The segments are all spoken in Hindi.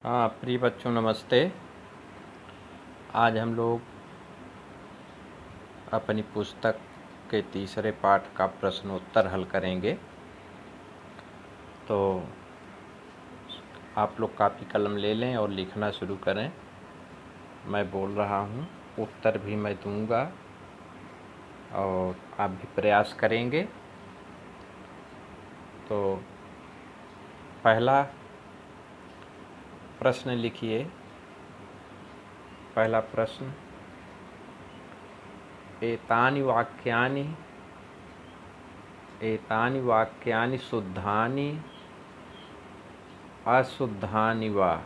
हाँ, प्रिय बच्चों नमस्ते। आज हम लोग अपनी पुस्तक के तीसरे पाठ का प्रश्नोत्तर हल करेंगे। तो आप लोग कापी कलम ले लें और लिखना शुरू करें। मैं बोल रहा हूँ, उत्तर भी मैं दूंगा और आप भी प्रयास करेंगे। तो पहला प्रश्न लिखिए। पहला प्रश्न, एतानि वाक्यानि शुद्धानि अशुद्धानि वा।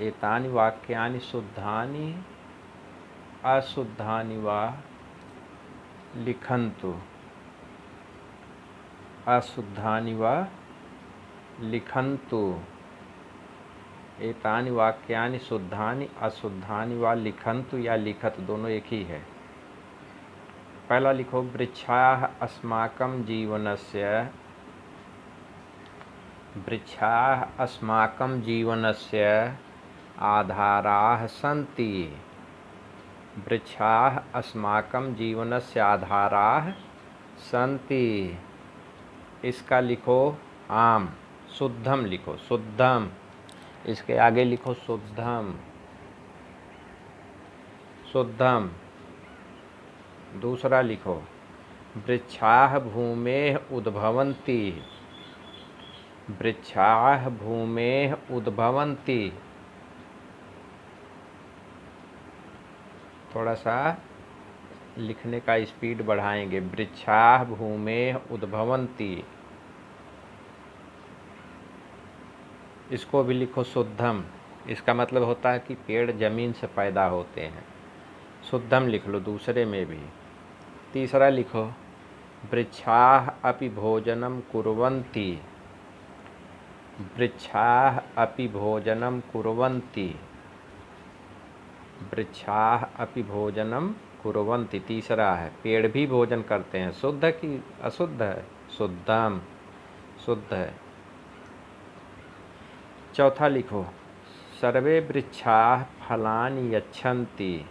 एतानि वाक्यानि शुद्धानि अशुद्धानि वा लिखन्तु। अशुद्धानि वा लिखन्तु। एतानि वाक्यानि शुद्धानि अशुद्धानि वा लिखन्तु या लिखत दोनों एक ही है। पहला लिखो, वृक्षाः अस्माकं जीवनस्य आधाराः सन्ति। वृक्षाः अस्माकं जीवनस्य आधाराः सन्ति। इसका लिखो आम, शुद्धम लिखो, शुद्धम। इसके आगे लिखो शुद्धम, शुद्धम। दूसरा लिखो, वृक्षाः भूमेः उद्भवन्ति। वृक्षाः भूमेः उद्भवन्ति। थोड़ा सा लिखने का स्पीड बढ़ाएंगे। वृक्षाः भूमेः उद्भवन्ति। इसको भी लिखो शुद्धम। इसका मतलब होता है कि पेड़ जमीन से पैदा होते हैं। शुद्धम लिख लो दूसरे में भी। तीसरा लिखो, वृक्षाः अपि भोजनं कुर्वन्ति। वृक्षाः अपि भोजनं कुर्वन्ति। वृक्षाः अपि भोजनं कुर्वन्ति तीसरा है। पेड़ भी भोजन करते हैं। शुद्ध कि अशुद्ध है? शुद्धम, शुद्ध है। चौथा लिखो, सर्वे वृक्षाः फलानि यच्छन्ति।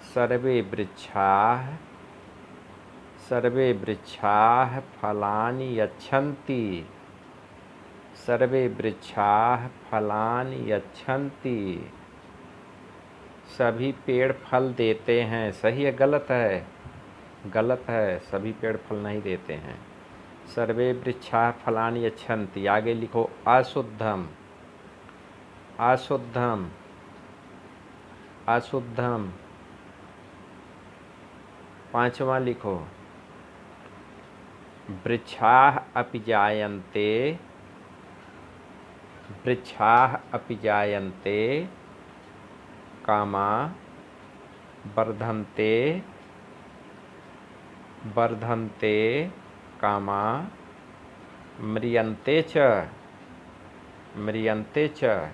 सर्वे वृक्षाः फलानि यच्छन्ति। सर्वे वृक्षाः फलानि यच्छन्ति। सभी पेड़ फल देते हैं। सही है गलत है? गलत है, सभी पेड़ फल नहीं देते हैं। सर्वे वृक्षाः फलानि यच्छन्ति। आगे लिखो अशुद्धम, अशुद्धम, अशुद्धम। पांचवा लिखो, वृक्षाः अपि जायन्ते। वृक्षाः अपि जायन्ते, कामा वर्धन्ते, वर्धन्ते, कामा म्रियन्ते च, म्रियन्ते च।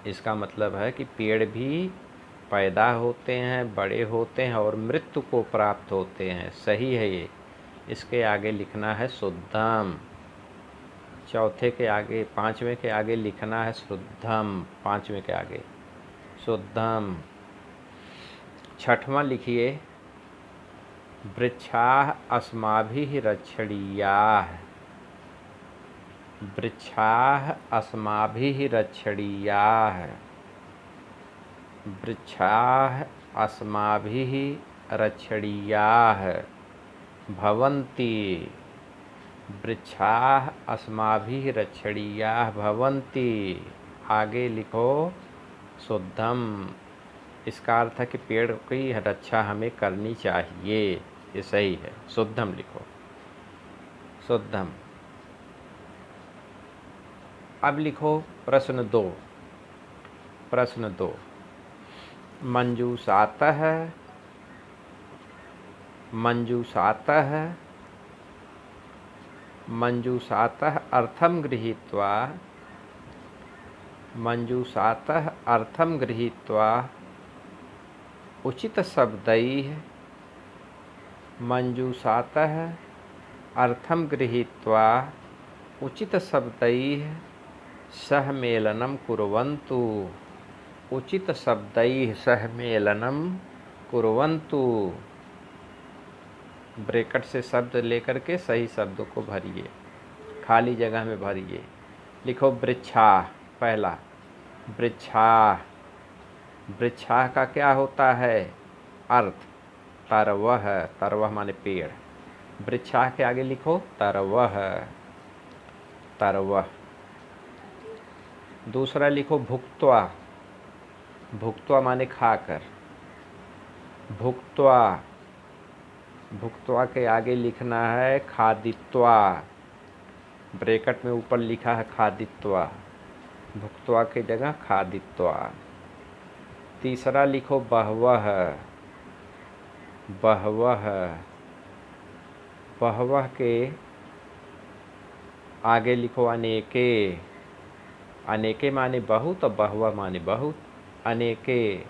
इसका मतलब है कि पेड़ भी पैदा होते हैं, बड़े होते हैं और मृत्यु को प्राप्त होते हैं। सही है ये। इसके आगे लिखना है शुद्धम। चौथे के आगे, पांचवें के आगे लिखना है शुद्धम। पांचवें के आगे शुद्धम। छठवां लिखिए, वृक्षाः अस्माभिः रक्षणीयाः। वृक्षाः अस्माभिः रक्षणीयाः। वृक्षाः अस्माभिः रक्षणीयाः भवन्ति। वृक्षाः अस्माभिः रक्षणीयाः भवन्ति। आगे लिखो शुद्धम। इसका अर्थ है कि पेड़ की रक्षा हमें करनी चाहिए। ये सही है। शुद्धम लिखो, शुद्धम। अब लिखो प्रश्न 2। प्रश्न 2, मंजूषातः अर्थं गृहीत्वा, मंजूषातः अर्थं गृहीत्वा उचित शब्दैः, मंजूषातः अर्थं गृहीत्वा उचित शब्दैः सह मेलनम कुर्वन्तु, उचित शब्दैः सह मेलनम कुर्वन्तु। ब्रैकेट से शब्द लेकर के सही शब्दों को भरिए, खाली जगह में भरिए। लिखो वृक्षा, पहला वृक्षा। वृक्षा का क्या होता है अर्थ? तरवह, तरवह माने पेड़। वृक्षा के आगे लिखो तरवह, तरवह। दूसरा लिखो भुक्त्वा, भुक्त्वा माने खाकर, भुक्त्वा। भुक्त्वा के आगे लिखना है खादित्वा, ब्रैकेट में ऊपर लिखा है खादित्वा, भुक्त्वा की जगह खादित्वा। तीसरा लिखो बहवह, बहवह। बहवह के आगे लिखो अनेके, अनेके माने बहुत और बहवह माने बहुत, अनेके।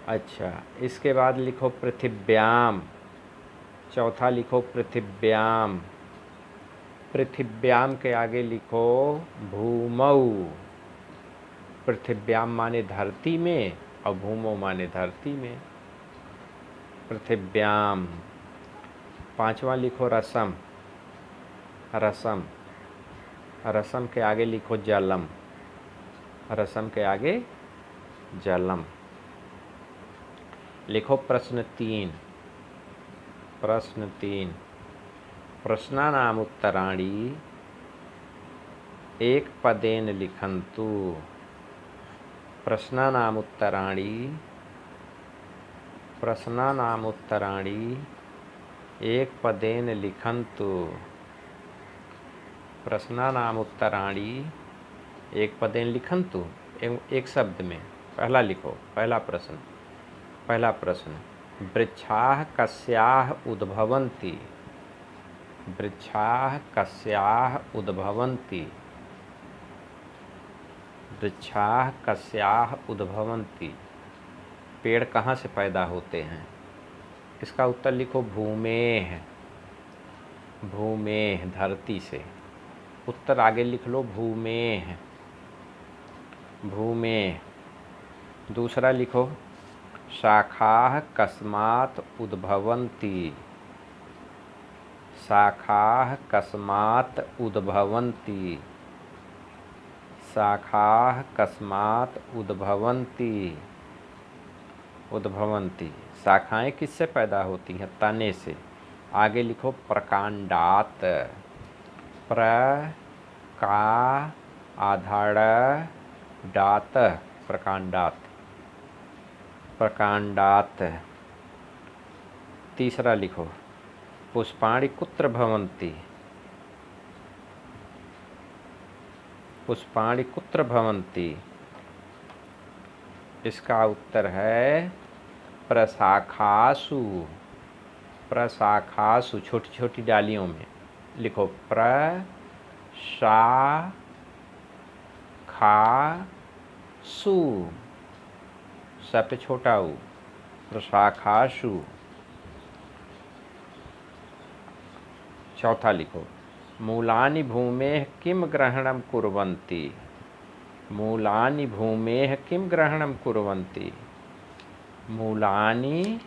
अच्छा, इसके बाद लिखो पृथिव्याम, चौथा लिखो पृथिव्याम। पृथिव्याम के आगे लिखो भूमौ, पृथिव्याम माने धरती में और भूमौ माने धरती में, पृथिव्याम। पांचवा लिखो रसम, रसम। रसम के आगे लिखो जलम, रसम के आगे जलम। लिखो प्रश्न 3, प्रश्न 3। प्रश्नानाम् उत्तराणि एक पदेन लिखन्तु, प्रश्नानाम् उत्तराणि, प्रश्नानाम् उत्तराणि एक पदेन लिखन्तु, प्रश्नानाम् उत्तराणि एक पदेन लिखन्तु, एक शब्द में। पहला लिखो, पहला प्रश्न, पहला प्रश्न। वृक्षाः कस्याः उद्भवन्ति, वृक्षाः कस्याः उद्भवन्ति, वृक्षाः कस्याः उद्भवन्ति। पेड़ कहाँ से पैदा होते हैं? इसका उत्तर लिखो भूमेः, भूमेः धरती से। उत्तर आगे लिख लो भूमेः, भूमेः। दूसरा लिखो शाखाः कस्मात् उद्भवन्ति, शाखाः कस्मात् उद्भवन्ति, शाखाः कस्मात् उद्भवन्ति, उद्भवन्ति। शाखाएं किससे पैदा होती हैं? तने से। आगे लिखो प्रकांडात, प्र का आधार डात, प्रकांडात, प्रकांडात। तीसरा लिखो पुष्पाणि कुत्र भवन्ति, पुष्पाणि कुत्र भवन्ति। इसका उत्तर है प्रशाखासु, प्रशाखासु छोटी छोटी डालियों में। लिखो प्रशाखासु, स पे छोटा ऊ, प्रशाखासु। चौथा लिखो मूलानि भूमेः किं ग्रहणं कुर्वन्ति, मूलानि भूमेः किं ग्रहणं कुर्वन्ति। मूलानि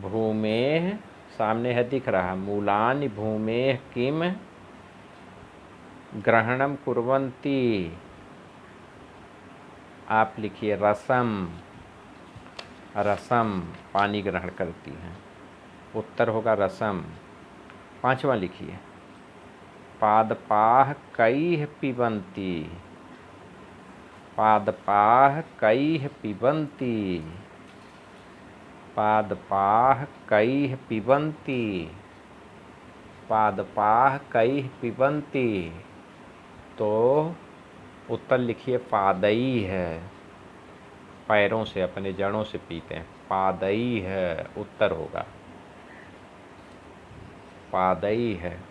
भूमेः, सामने है दिख रहा, मूलानि भूमेः किं ग्रहणं कुर्वन्ति। आप लिखिए रसम, रसम पानी ग्रहण करती हैं, उत्तर होगा रसम। पांचवा लिखिए पादपाः कैः पिबन्ति, पादपाः कैः पिबन्ति, पादपाः कैः पिबन्ति, पादपाः कैः पिबन्ति। तो उत्तर लिखिए पादई है, पैरों से, अपने जड़ों से पीते हैं, पादई है उत्तर होगा, पादई है।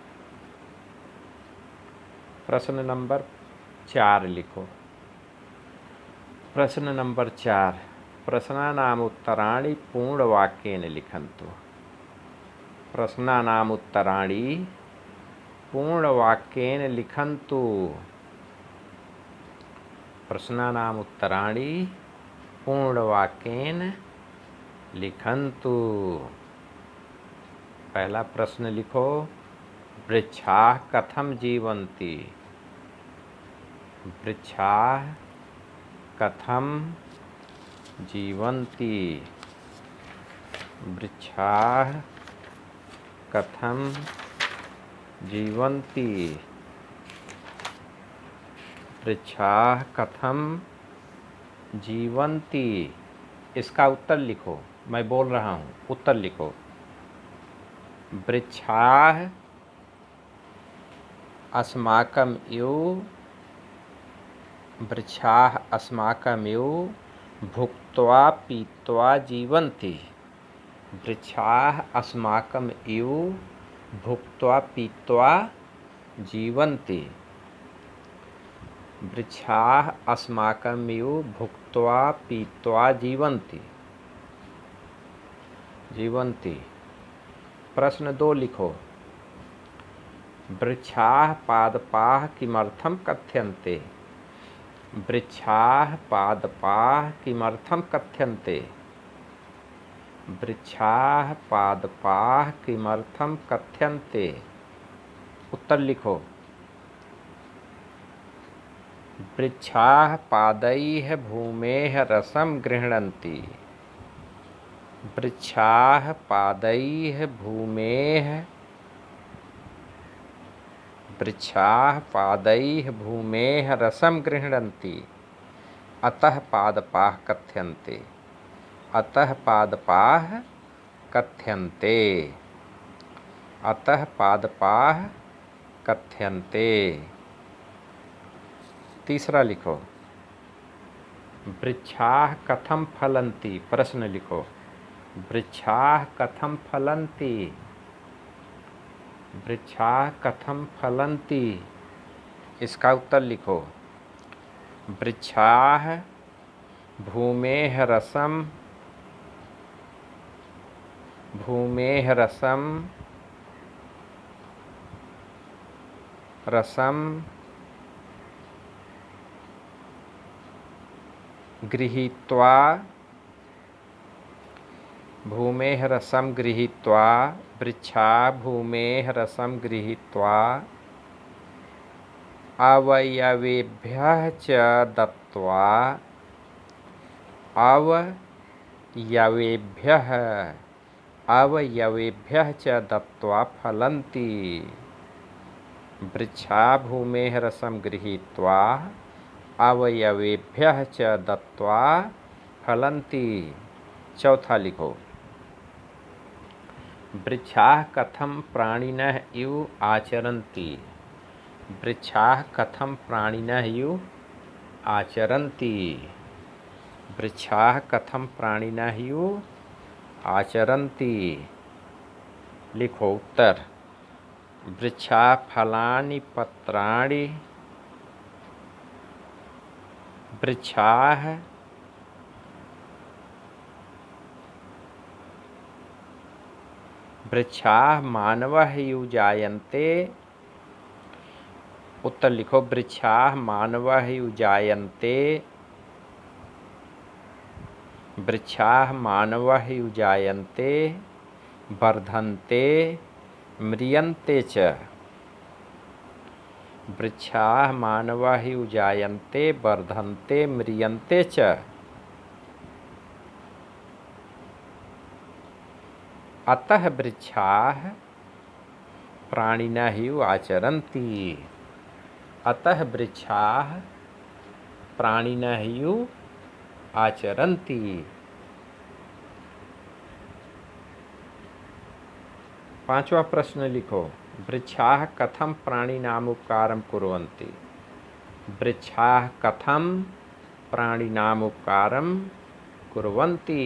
प्रश्न नंबर 4 लिखो, प्रश्न नंबर 4। प्रश्नानामुत्तराणि पूर्णवाक्येन लिखन्तु। प्रश्नानामुत्तराणि पूर्णवाक्येन लिखन्तु। प्रश्नानामुत्तराणि पूर्णवाक्येन लिखन्तु। पहला प्रश्न लिखो, वृक्षाः कथं जीवन्ति? वृक्षाः कथं जीवन्ति? वृक्षाः कथं जीवन्ति? वृक्षाः कथं जीवन्ति? इसका उत्तर लिखो। मैं बोल रहा हूँ, उत्तर लिखो। वृक्षाः अस्माकम् इव, वृक्षाः अस्माकम् इव भुक्त्वा पीत्वा जीवन्ति। वृक्षाः अस्माकम् इव भुक्त्वा पीत्वा जीवन्ति। वृक्षाः अस्माकम् इव भुक्त्वा पीत्वा जीवन्ति। जीवन्ति। प्रश्न 2 लिखो, वृक्षाः पादपाः किमर्थं कथ्यन्ते? वृक्षाः पादपाः किमर्थं कथ्यन्ते? वृक्षाः पादपाः किमर्थं कथ्यन्ते? उत्तर लिखो। वृक्षाः पादैः भूमेः रसं गृह्णन्ति। वृक्षाः पादैः भूमेः, वृक्षाः पादैः भूमेः रसं गृह्णन्ति, अतः पादपाः कथ्यन्ते। अतः पादपाः कथ्यन्ते। अतः पादपाः कथ्यन्ते। तीसरा लिखो, वृक्षाः कथं फलन्ति? प्रश्न लिखो, वृक्षाः कथं फलन्ति? वृक्षाः कथं फलन्ति? इसका उत्तर लिखो। वृक्षाः भूमेः रसं, भूमेः रसं, रसं गृहीत्वा, भूमेः रसं गृहीत्वा, वृक्षाः भूमेः रसं गृहीत्वा अवयवेभ्यः च दत्त्वा, अवयवेभ्यः, अवयवेभ्यः च दत्त्वा फलन्ति। वृक्षाः भूमेः रसं गृहीत्वा अवयवेभ्यः च दत्त्वा फलन्ति। चौथा लिखो, वृक्षाः कथं प्राणिनः इव आचरन्ति? वृक्षाः कथं प्राणिनः इव आचरन्ति? वृक्षाः कथं प्राणिनः इव आचरन्ति? लिखो उत्तर। वृक्षाः फलानि पत्राणि, वृक्षाः वृक्षाः मानवः इव जायन्ते। उत्तर लिखो, वृक्षाः मानवः इव जायन्ते। वृक्षाः मानवः इव जायन्ते, वर्धन्ते, म्रियन्ते च। वृक्षाः मानवः इव जायन्ते, वर्धन्ते, म्रियन्ते च। अतः वृक्षाः प्राणिनः इव आचरन्ति। अतः वृक्षाः प्राणिनः इव आचरन्ति। पांचवा प्रश्न लिखो, वृक्षाः कथं प्राणिनाम् उपकारं कुर्वन्ति? वृक्षाः कथं प्राणिनाम् उपकारं कुर्वन्ति?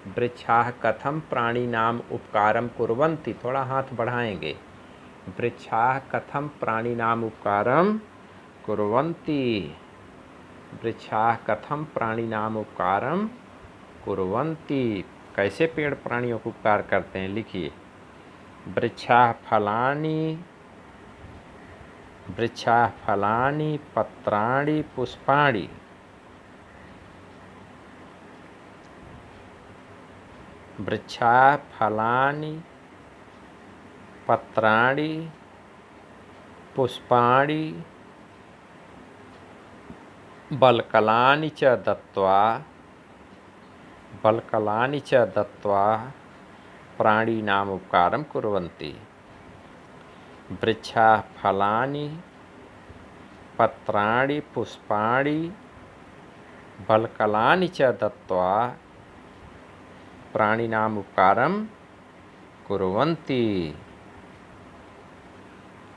वृक्षाः कथं प्राणिनाम् उपकारं कुर्वन्ति? थोड़ा हाथ बढ़ाएंगे। वृक्षाः कथं प्राणिनाम् उपकारं कुर्वन्ति? वृक्षाः कथं प्राणिनाम उपकारं कुर्वन्ति, कैसे पेड़ प्राणियों को उपकार करते हैं, लिखिए। वृक्षाः फलानि पत्राणि पुष्पाणि। वृक्षाः फलानि पत्राणि पुष्पाणि बल्कलानि च दत्त्वा प्राणिनाम उपकारं कुर्वन्ति। वृक्षाः फलानि पत्राणि पुष्पाणि बल्कलानि च दत्त्वा प्राणिनाम उपकारं कुर्वन्ति।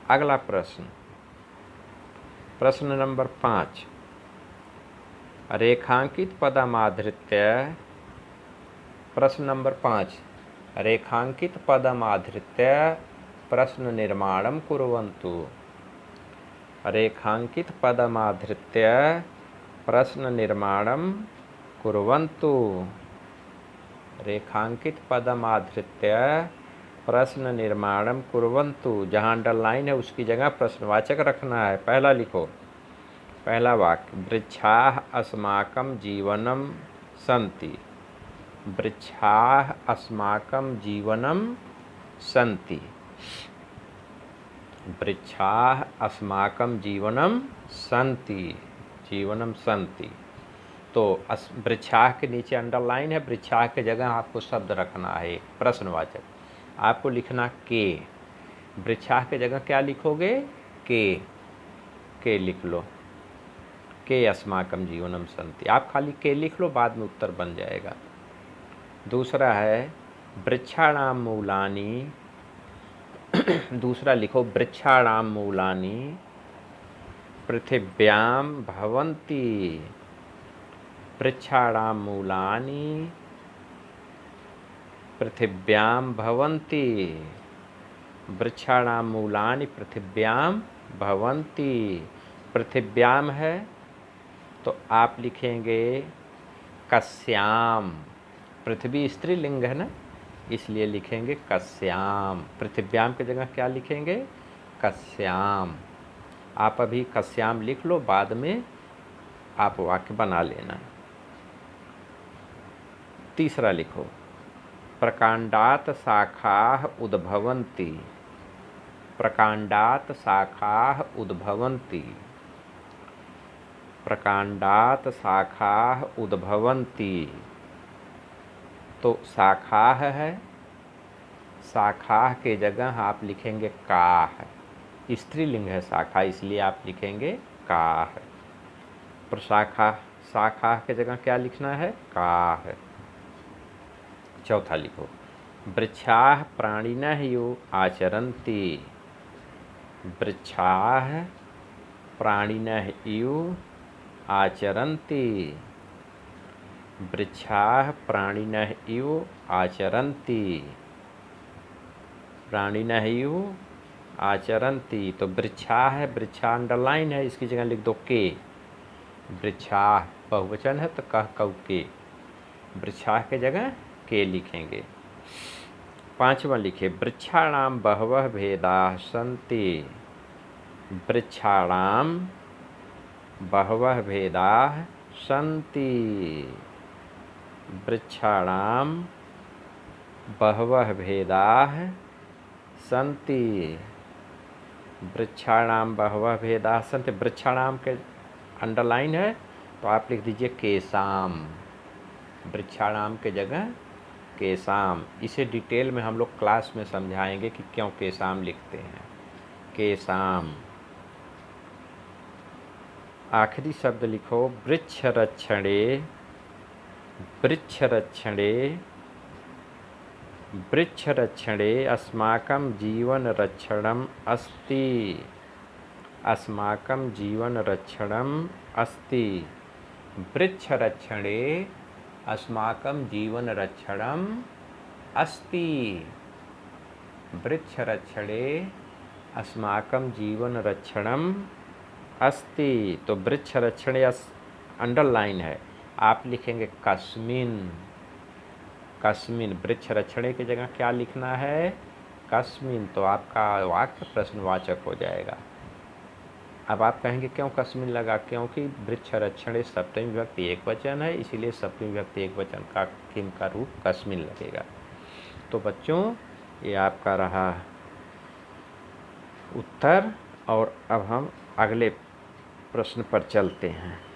अगला प्रश्न, प्रश्न नंबर 5। रेखांकित पदमाधृत्य, प्रश्न नंबर 5, रेखांकित पदमाधृत्य प्रश्न निर्माणं कुर्वन्तु। रेखांकित पदमाधृत्य प्रश्न निर्माणं कुर्वन्तु। रेखांकित पदमाधृत्य प्रश्न निर्माणं कुर्वन्तु। जहाँ अंडरलाइन है उसकी जगह प्रश्नवाचक रखना है। पहला लिखो, पहला वाक्य, वृक्षाः अस्माकं जीवनं सन्ति। वृक्षाः अस्माकं जीवनं सन्ति। वृक्षाः अस्माकं जीवनं सन्ति। तो वृक्षाः के नीचे अंडरलाइन है, वृक्षाः के जगह आपको शब्द रखना है प्रश्नवाचक। आपको लिखना के। वृक्षाः के जगह क्या लिखोगे? के लिख लो। के अस्माकं जीवनम सन्ति। आप खाली के लिख लो, बाद में उत्तर बन जाएगा। दूसरा है वृक्षाणां मूलानि। दूसरा लिखो, वृक्षाणां मूलानि पृथिव्यां भवन्ति। वृक्षाणां मूलानि पृथिव्यां भवन्ति। वृक्षाणां मूलानि पृथिव्यां भवन्ति। पृथिव्याम है तो आप लिखेंगे कस्याम। पृथ्वी स्त्रीलिंग है ना, इसलिए लिखेंगे कस्याम। पृथिव्याम की जगह क्या लिखेंगे? कस्याम। आप अभी कस्याम लिख लो, बाद में आप वाक्य बना लेना। तीसरा लिखो, प्रकांडात् शाखाः उद्भवन्ति। प्रकांडात् शाखाः उद्भवन्ति। प्रकांडात् शाखाः उद्भवन्ति। तो शाखाः है, शाखाः के जगह आप लिखेंगे काः। स्त्रीलिंग है शाखा, इसलिए आप लिखेंगे काः। प्रशाखा, शाखाः के जगह क्या लिखना है? काः। चौथा लिखो, वृक्षाः प्राणिनः यो आचरन्ति। वृक्षाः प्राणिनः यो आचरन्ति। वृक्षाः प्राणिनः यो आचरन्ति। प्राणिनः यो आचरन्ति। तो वृक्षाः है, वृक्षा अंडरलाइन है, इसकी जगह लिख दो के। वृक्षाः बहुवचन है तो कह कऊ के। वृक्षाः के जगह के लिखेंगे। पांचवा लिखे, वृक्षाणां बहवः भेदाः सन्ति। वृक्षाणां बहवः भेदाः सन्ति। वृक्षाणां बहवः भेदाः सन्ति। वृक्षाणां बहवः भेदाः सन्ति। वृक्षाणां के अंडरलाइन है तो आप लिख दीजिए केसाम। वृक्षाणाम के जगह केसाम। इसे डिटेल में हम लोग क्लास में समझाएंगे कि क्यों केसाम लिखते हैं। केसाम। आखिरी शब्द लिखो, वृक्षरक्षणे। वृक्षरक्षणे वृक्षरक्षणे अस्माकं जीवनरक्षणम् अस्ति। अस्माकं जीवनरक्षणम् अस्ति। वृक्षरक्षणे अस्माकं जीवनरक्षणम् अस्ति। वृक्षरक्षणे अस्माकं जीवनरक्षणम् अस्ति। तो वृक्षरक्षणे अंडरलाइन है। आप लिखेंगे कस्मिन, कस्मिन, वृक्ष रक्षणे की जगह क्या लिखना है, कस्मिन, तो आपका वाक्य प्रश्नवाचक हो जाएगा। अब आप कहेंगे क्यों कस्मिन लगा, क्योंकि वृक्ष रक्षणे सप्तमी विभक्ति एक वचन है, इसीलिए सप्तमी विभक्ति एक वचन का किम का रूप कस्मिन लगेगा। तो बच्चों ये आपका रहा उत्तर, और अब हम अगले प्रश्न पर चलते हैं।